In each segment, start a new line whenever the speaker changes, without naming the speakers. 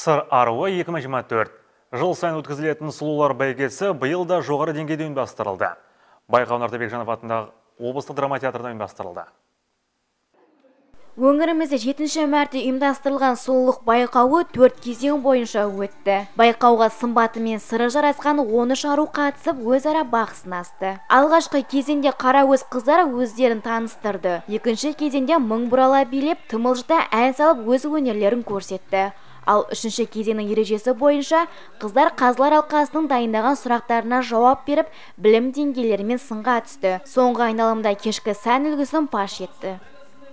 Сыр аруы 2024. Жыл сайын өткізілетін сұлулар бәйгесі биыл да жоғары деңгейде ұйымдастырылды. Байқау Нартабек Жанов атындағы облыстық драма театрында ұйымдастырылды.
Өңірімізде 7-ші мәрте ұйымдастырылған сұлулық байқауы 4 кезең бойынша өтті. Байқауға сымбаты мен сыры жарасқан 13 ару қатысып, өзара бақ сынасты. Алғашқы кезеңде қара көз қыздар өздерін таныстырды. Екінші кезеңде мың бұрала билеп, тымылжыта ән салып өз өнерлерін көрсетті. Ал үшінші кезеңнің ережесі бойынша қыздар қазылар алқасының дайындаған сұрақтарына жауап беріп, білім деңгейлерімен сынға түсті. Соңғы айналымда кешкі сән үлгісін паш етті.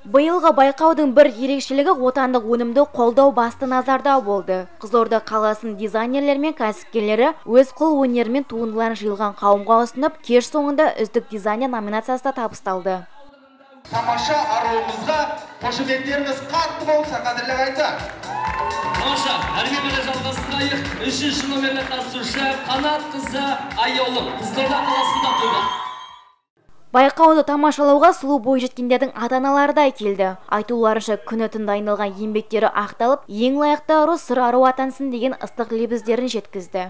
Биылғы байқаудың бір ерекшелігі отандық өнімді қолдау басты назарда болды. Қызылорда қаласының дизайнерлері мен кәсіпкерлері өз қол өнерімен туындыларын жиылған қауымға ұсынып, кеш соңында үздік дизайнер номинациясында табысталды.
Тамаша аруымызға қошеметтеріңіз қатты болса, қадірлі айта.
Тамаша, әрмен бірі жалғастырайық. 3-ші номерлі қатысушы Қанат қызы Айолым, Қызылорда қаласында туды.
Байқауды тамашалауға сұлу бойжеткендердің ата-аналары да келді. Айтуларынша күні түн дайындалған еңбектері ақталып, ең лайықты ару сыр ару атансын деген ыстық лебіздерін жеткізді.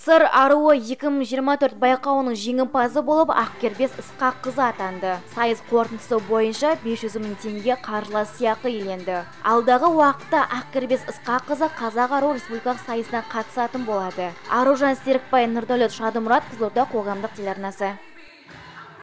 Сыр аруы 2024 байқауының жеңімпазы болып Ақкербес Ысқақ қызы атанды. Сайыс қорытындысы бойынша 500 мың теңге қаржылай сыйақы иеленді. Алдағы уақытта Ақкербес Ысқақ қызы Қазақ ару республикалық сайысына қатысатын болады. Аружан Серікбай, Нұрдәулет Шадымұрат, Қызылорда қоғамдық телеарнасы.